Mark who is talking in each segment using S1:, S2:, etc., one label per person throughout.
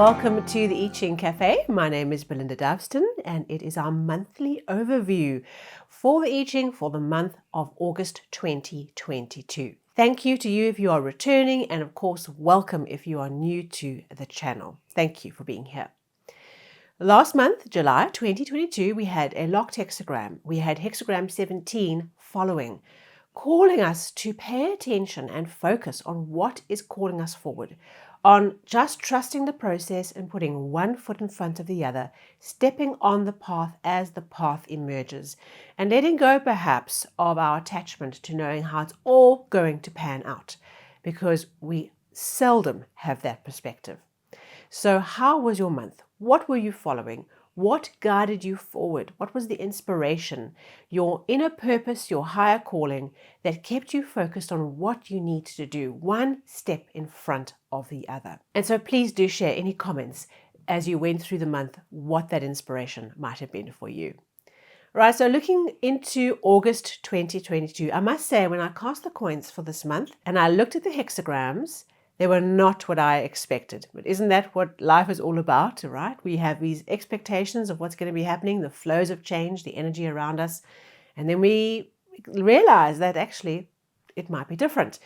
S1: welcome to the I Ching Cafe. My name is Belinda Davston and it is our monthly overview for the I Ching for the month of August 2022. Thank you to you if you are returning, and of course welcome if you are new to the channel. Thank you for being here. Last month, July 2022, we had a locked hexagram. We had hexagram 17 following, calling us to pay attention and focus on what is calling us forward, on just trusting the process and putting one foot in front of the other, stepping on the path as the path emerges, and letting go perhaps of our attachment to knowing how it's all going to pan out, because we seldom have that perspective. So how was your month? What were you following? What guided you forward? What was the inspiration, your inner purpose, your higher calling that kept you focused on what you need to do, one step in front of the other? And so please do share any comments as you went through the month, what that inspiration might have been for you. Right, so looking into August 2022, I must say when I cast the coins for this month and I looked at the hexagrams, they were not what I expected. But isn't that what life is all about, right? We have these expectations of what's going to be happening, the flows of change, the energy around us. And then we realize that actually it might be different.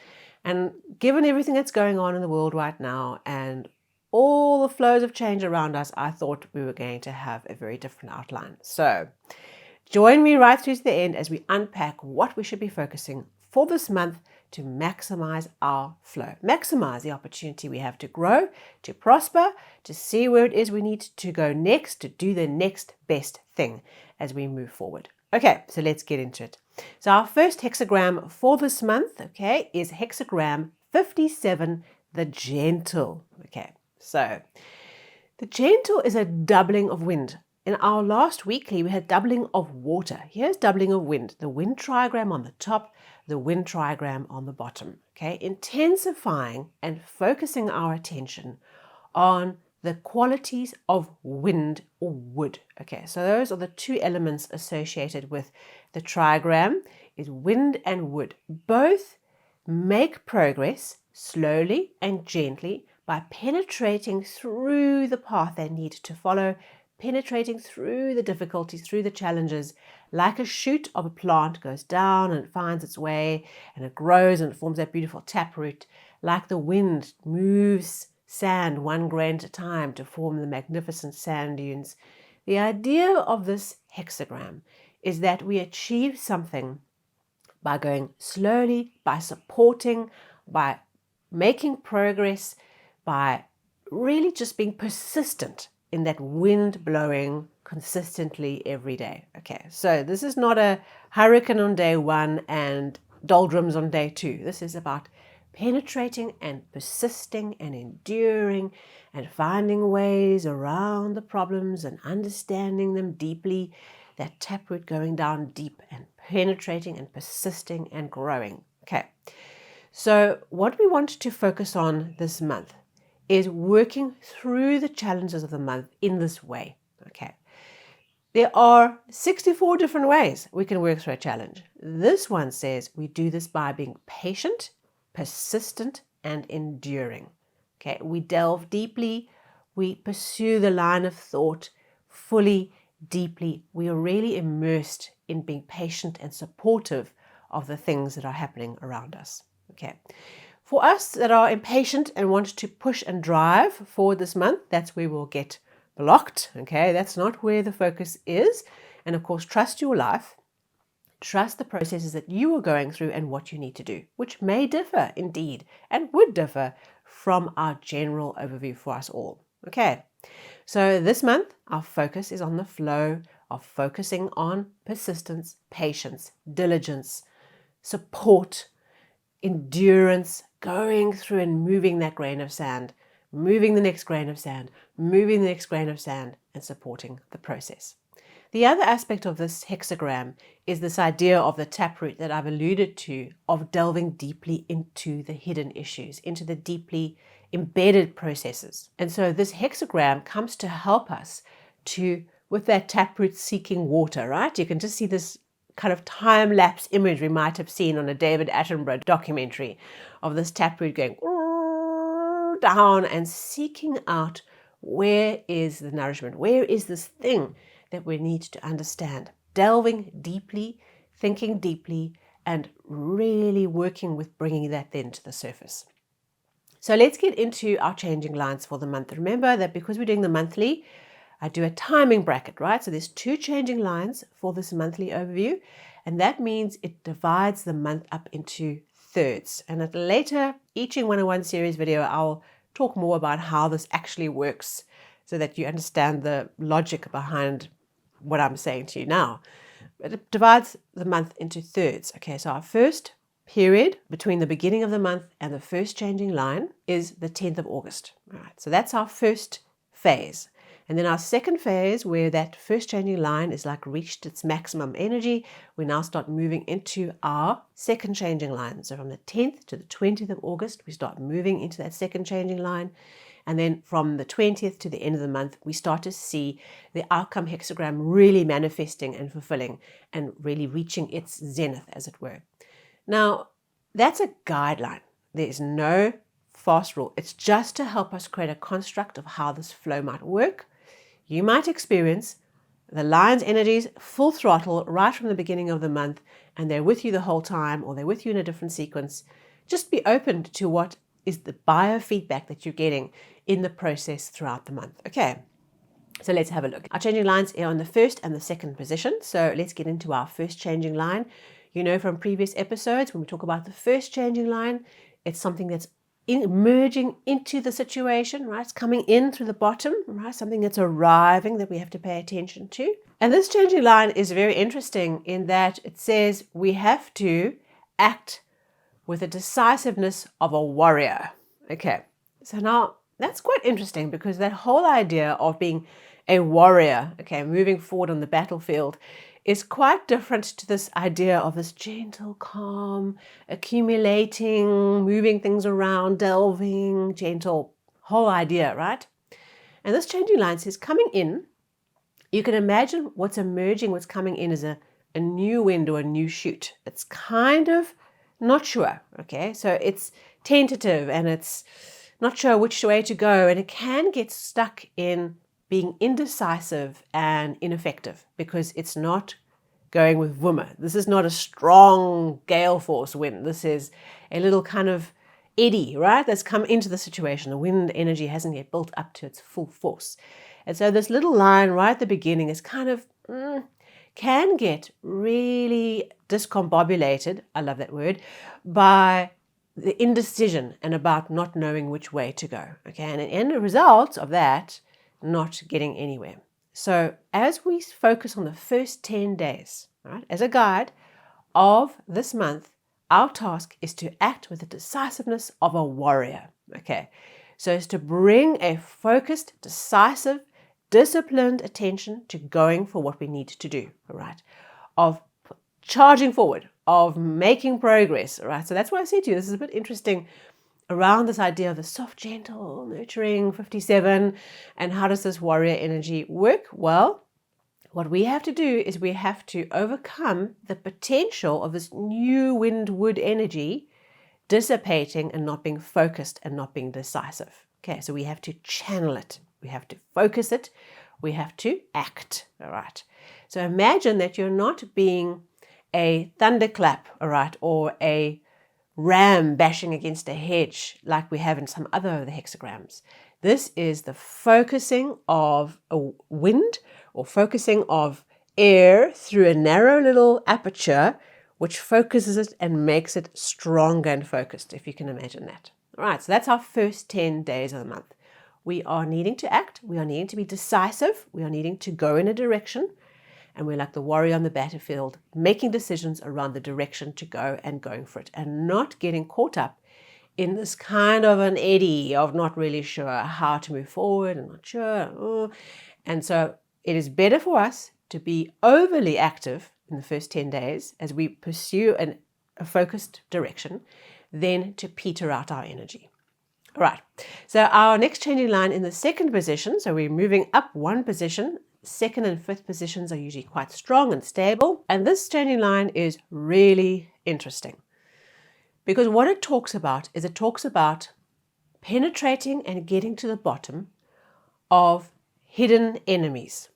S1: And given everything that's going on in the world right now and all the flows of change around us, I thought we were going to have a very different outline. So join me right through to the end as we unpack what we should be focusing for this month to maximize our flow, maximize the opportunity we have to grow, to prosper, to see where it is we need to go next, to do the next best thing as we move forward. Okay, so let's get into it. So our first hexagram for this month, okay, is hexagram 57, the gentle. Okay, so the gentle is a doubling of wind. In our last weekly, we had doubling of water. Here's doubling of wind, the wind trigram on the top, the wind trigram on the bottom. Okay, intensifying and focusing our attention on the qualities of wind or wood. Okay, so those are the two elements associated with the trigram, is wind and wood. Both make progress slowly and gently by penetrating through the path they need to follow, penetrating through the difficulties, through the challenges, like a shoot of a plant goes down and it finds its way and it grows and it forms that beautiful taproot, like the wind moves sand one grain at a time to form the magnificent sand dunes. The idea of this hexagram is that we achieve something by going slowly, by supporting, by making progress, by really just being persistent in that wind blowing consistently every day. Okay, so this is not a hurricane on day one and doldrums on day two. This is about penetrating and persisting and enduring and finding ways around the problems and understanding them deeply, that taproot going down deep and penetrating and persisting and growing. Okay, so what we want to focus on this month is working through the challenges of the month in this way. Okay, there are 64 different ways we can work through a challenge. This one says we do this by being patient, persistent, and enduring. Okay, we delve deeply, we pursue the line of thought fully, deeply. We are really immersed in being patient and supportive of the things that are happening around us. Okay. For us that are impatient and want to push and drive forward this month, that's where we'll get blocked. Okay, that's not where the focus is. And of course, trust your life. Trust the processes that you are going through and what you need to do, which may differ indeed and would differ from our general overview for us all. Okay, so this month, our focus is on the flow of focusing on persistence, patience, diligence, support, endurance, going through and moving that grain of sand, moving the next grain of sand, moving the next grain of sand, and supporting the process. The other aspect of this hexagram is this idea of the taproot that I've alluded to, of delving deeply into the hidden issues, into the deeply embedded processes. And so this hexagram comes to help us to, with that taproot seeking water, right? You can just see this kind of time-lapse image we might have seen on a David Attenborough documentary of this taproot going down and seeking out where is the nourishment? Where is this thing that we need to understand? Delving deeply, thinking deeply, and really working with bringing that then to the surface. So let's get into our changing lines for the month. Remember that because we're doing the monthly, I do a timing bracket, right? So there's 2 changing lines for this monthly overview, and that means it divides the month up into thirds. And at a later I Ching 101 series video, I'll talk more about how this actually works so that you understand the logic behind what I'm saying to you now. But it divides the month into thirds. Okay, so our first period between the beginning of the month and the first changing line is the 10th of August. All right, so that's our first phase. And then our second phase, where that first changing line is like reached its maximum energy, we now start moving into our second changing line. So from the 10th to the 20th of August, we start moving into that second changing line. And then from the 20th to the end of the month, we start to see the outcome hexagram really manifesting and fulfilling and really reaching its zenith, as it were. Now, that's a guideline. There is no fast rule. It's just to help us create a construct of how this flow might work. You might experience the lion's energies full throttle right from the beginning of the month, and they're with you the whole time, or they're with you in a different sequence. Just be open to what is the biofeedback that you're getting in the process throughout the month. Okay, so let's have a look. Our changing lines are on the first and the second position. So let's get into our first changing line. You know from previous episodes, when we talk about the first changing line, it's something that's emerging into the situation, right? It's coming in through the bottom, right? Something that's arriving that we have to pay attention to. And this changing line is very interesting in that it says we have to act with the decisiveness of a warrior. Okay, so now that's quite interesting because that whole idea of being a warrior, okay, moving forward on the battlefield, is quite different to this idea of this gentle, calm, accumulating, moving things around, delving, gentle whole idea, right? And this changing line says coming in, you can imagine what's emerging, what's coming in is a new wind or a new shoot. It's kind of not sure, okay? So it's tentative and it's not sure which way to go, and it can get stuck in being indecisive and ineffective because it's not going with Wummer. This is not a strong gale force wind. This is a little kind of eddy, right? That's come into the situation. The wind energy hasn't yet built up to its full force. And so this little line right at the beginning is kind of, can get really discombobulated, I love that word, by the indecision and about not knowing which way to go. Okay, and the end result of that, not getting anywhere. So as we focus on the first 10 days, right, as a guide of this month, our task is to act with the decisiveness of a warrior. Okay, so it's to bring a focused, decisive, disciplined attention to going for what we need to do, all right, of charging forward, of making progress, all right. So that's why I said to you, this is a bit interesting around this idea of the soft, gentle, nurturing 57, and how does this warrior energy work? Well, what we have to do is we have to overcome the potential of this new wind wood energy dissipating and not being focused and not being decisive. Okay, so we have to channel it. We have to focus it. We have to act, all right? So imagine that you're not being a thunderclap, all right, or a ram bashing against a hedge like we have in some other of the hexagrams. This is the focusing of a wind or focusing of air through a narrow little aperture which focuses it and makes it stronger and focused, if you can imagine that. All right, so that's our first 10 days of the month. We are needing to act, we are needing to be decisive, we are needing to go in a direction, and we're like the warrior on the battlefield, making decisions around the direction to go and going for it, and not getting caught up in this kind of an eddy of not really sure how to move forward and not sure. And so it is better for us to be overly active in the first 10 days as we pursue a focused direction than to peter out our energy. All right, so our next changing line in the second position, so we're moving up one position. Second and fifth positions are usually quite strong and stable. And this changing line is really interesting because what it talks about is it talks about penetrating and getting to the bottom of hidden enemies.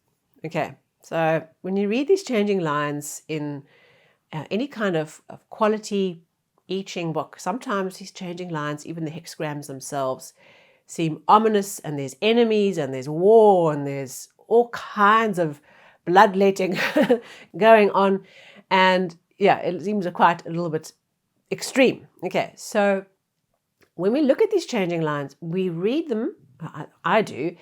S1: Okay, so when you read these changing lines in any kind of quality I Ching book, sometimes these changing lines, even the hexagrams themselves, seem ominous, and there's enemies and there's war and there's all kinds of bloodletting going on. And yeah, it seems quite a little bit extreme. Okay, so when we look at these changing lines, we read them, I do,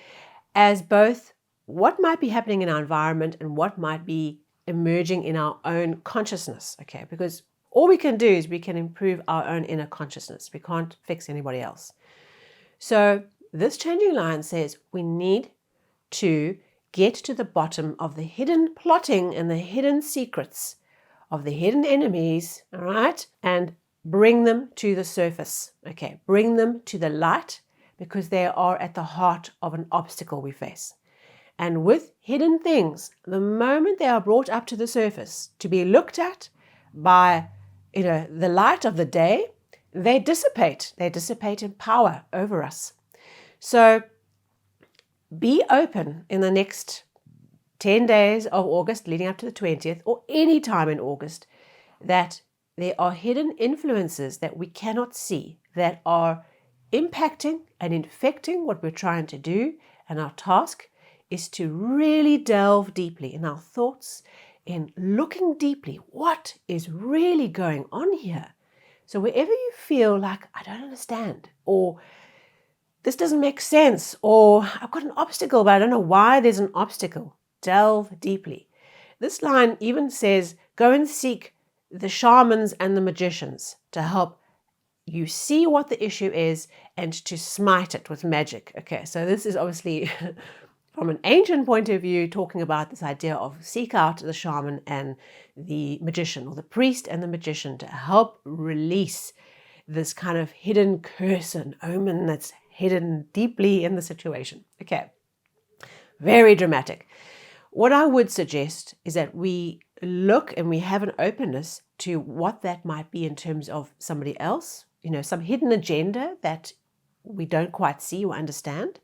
S1: as both what might be happening in our environment and what might be emerging in our own consciousness. Okay, because all we can do is we can improve our own inner consciousness. We can't fix anybody else. So this changing line says we need to get to the bottom of the hidden plotting and the hidden secrets of the hidden enemies, all right, and bring them to the surface. Okay, bring them to the light, because they are at the heart of an obstacle we face. And with hidden things, the moment they are brought up to the surface to be looked at by the light of the day, they dissipate. They dissipate in power over us. So be open in the next 10 days of August leading up to the 20th, or any time in August, that there are hidden influences that we cannot see that are impacting and infecting what we're trying to do. And our task is to really delve deeply in our thoughts, in looking deeply what is really going on here. So wherever you feel like, I don't understand, or this doesn't make sense, or I've got an obstacle, but I don't know why there's an obstacle, delve deeply. This line even says, go and seek the shamans and the magicians to help you see what the issue is and to smite it with magic. Okay, so this is obviously from an ancient point of view talking about this idea of seek out the shaman and the magician, or the priest and the magician, to help release this kind of hidden curse and omen that's hidden deeply in the situation. Okay, very dramatic. What I would suggest is that we look and we have an openness to what that might be in terms of somebody else, some hidden agenda that we don't quite see or understand.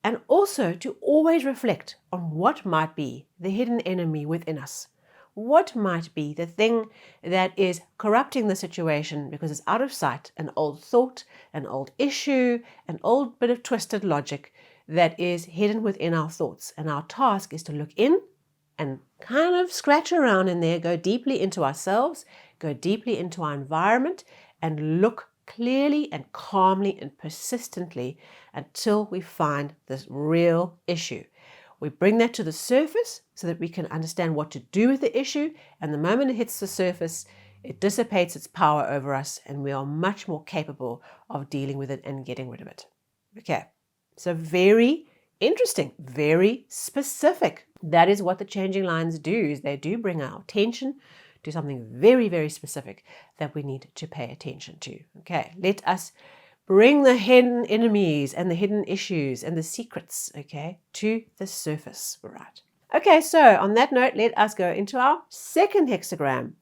S1: And also to always reflect on what might be the hidden enemy within us. What might be the thing that is corrupting the situation because it's out of sight, an old thought, an old issue, an old bit of twisted logic that is hidden within our thoughts. And our task is to look in and kind of scratch around in there, go deeply into ourselves, go deeply into our environment, and look clearly and calmly and persistently until we find this real issue. We bring that to the surface so that we can understand what to do with the issue, and the moment it hits the surface, it dissipates its power over us, and we are much more capable of dealing with it and getting rid of it. Okay, so very interesting, very specific. That is what the changing lines do, is they do bring our attention to something very, very specific that we need to pay attention to. Okay, let us bring the hidden enemies and the hidden issues and the secrets, okay, to the surface, right? Okay, so on that note, let us go into our second hexagram.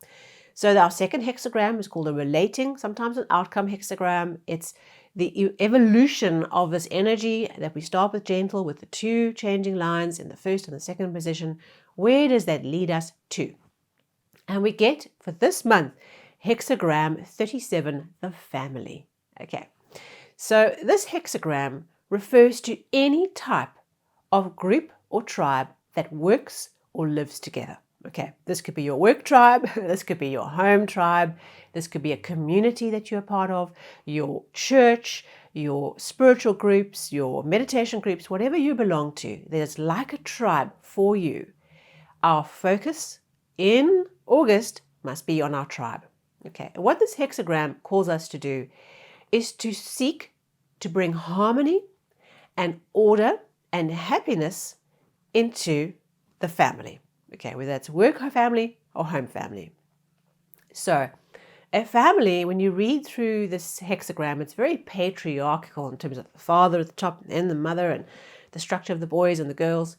S1: So our second hexagram is called a relating, sometimes an outcome hexagram. It's the evolution of this energy that we start with gentle, with the two changing lines in the first and the second position. Where does that lead us to? And we get, for this month, hexagram 37, the family. Okay, so this hexagram refers to any type of group or tribe that works or lives together. Okay, this could be your work tribe, this could be your home tribe, this could be a community that you're a part of, your church, your spiritual groups, your meditation groups, whatever you belong to. There's like a tribe for you. Our focus in August must be on our tribe. Okay, and what this hexagram calls us to do is to seek to bring harmony and order and happiness into the family. Okay, whether that's work family or home family. So a family, when you read through this hexagram, it's very patriarchal in terms of the father at the top and the mother and the structure of the boys and the girls.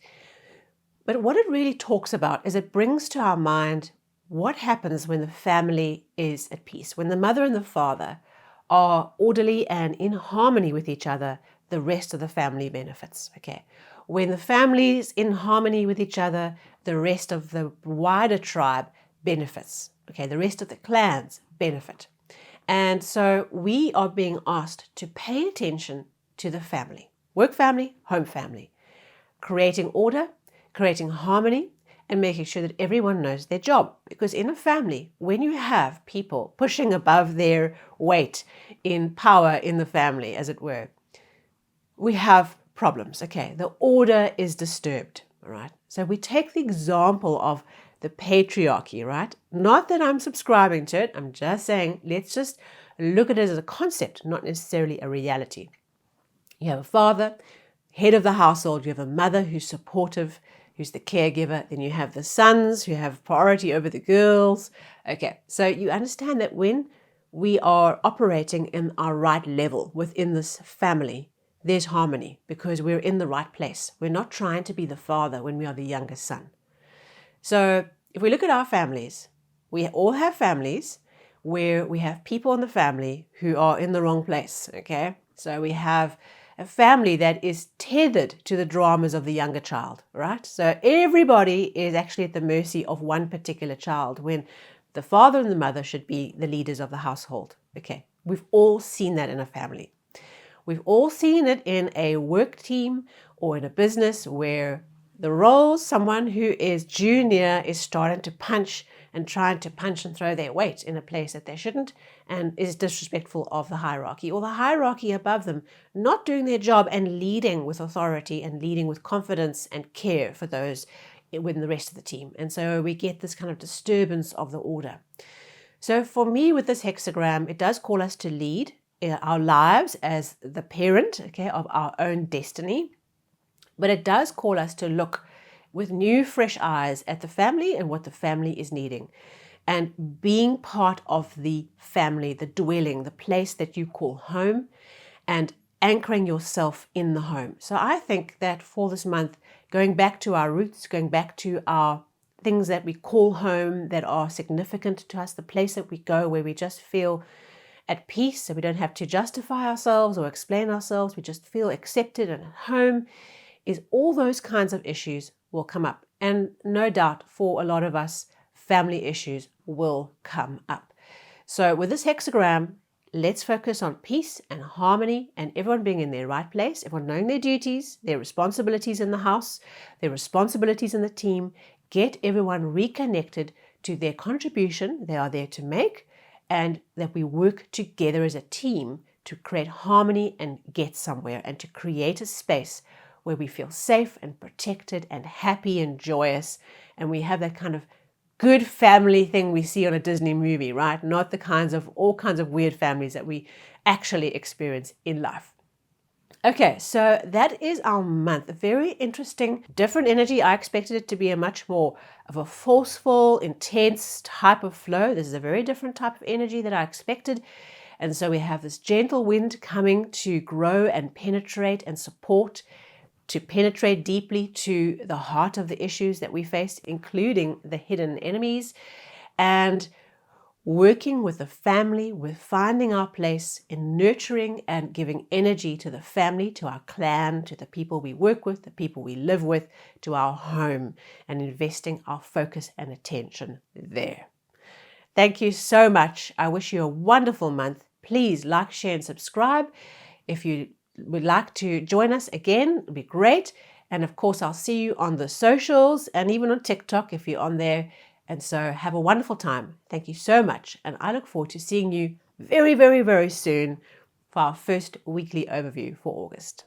S1: But what it really talks about is it brings to our mind what happens when the family is at peace, when the mother and the father are orderly and in harmony with each other. the rest of the family benefits. Okay. When the family is in harmony with each other, the rest of the wider tribe benefits. Okay. The rest of the clans benefit. And so we are being asked to pay attention to the family, work family, home family, creating order, creating harmony, and making sure that everyone knows their job. Because in a family, when you have people pushing above their weight in power in the family, as it were, we have problems. Okay, the order is disturbed. All right. So we take the example of the patriarchy, right? Not that I'm subscribing to it. I'm just saying, let's just look at it as a concept, not necessarily a reality. You have a father, head of the household. You have a mother who's supportive, who's the caregiver. Then you have the sons who have priority over the girls. Okay, so you understand that when we are operating in our right level within this family, there's harmony because we're in the right place. We're not trying to be the father when we are the youngest son. So if we look at our families, we all have families where we have people in the family who are in the wrong place, okay? So we have a family that is tethered to the dramas of the younger child, right? So everybody is actually at the mercy of one particular child when the father and the mother should be the leaders of the household, okay? We've all seen that in a family. We've all seen it in a work team or in a business where the roles, someone who is junior is starting to punch and trying to punch and throw their weight in a place that they shouldn't and is disrespectful of the hierarchy, or the hierarchy above them not doing their job and leading with authority and leading with confidence and care for those within the rest of the team. And so we get this kind of disturbance of the order. So for me with this hexagram, it does call us to lead our lives as the parent, okay, of our own destiny. But it does call us to look with new, fresh eyes at the family and what the family is needing. And being part of the family, the dwelling, the place that you call home, and anchoring yourself in the home. So I think that for this month, going back to our roots, going back to our things that we call home that are significant to us, the place that we go where we just feel at peace, so we don't have to justify ourselves or explain ourselves, we just feel accepted and at home, is all those kinds of issues will come up. And no doubt for a lot of us, family issues will come up. So with this hexagram, let's focus on peace and harmony and everyone being in their right place, everyone knowing their duties, their responsibilities in the house, their responsibilities in the team. Get everyone reconnected to their contribution they are there to make, and that we work together as a team to create harmony and get somewhere and to create a space where we feel safe and protected and happy and joyous. And we have that kind of good family thing we see on a Disney movie, right? Not the all kinds of weird families that we actually experience in life. Okay, so that is our month. A very interesting, different energy. I expected it to be a much more of a forceful, intense type of flow. This is a very different type of energy that I expected. And so we have this gentle wind coming to grow and penetrate and support, to penetrate deeply to the heart of the issues that we face, including the hidden enemies, and working with the family, with finding our place in nurturing and giving energy to the family, to our clan, to the people we work with, the people we live with, to our home, and investing our focus and attention there. Thank you so much. I wish you a wonderful month. Please like, share, and subscribe. If you would like to join us again, it'd be great. And of course, I'll see you on the socials and even on TikTok if you're on there. And so have a wonderful time. Thank you so much. And I look forward to seeing you very, very, very soon for our first weekly overview for August.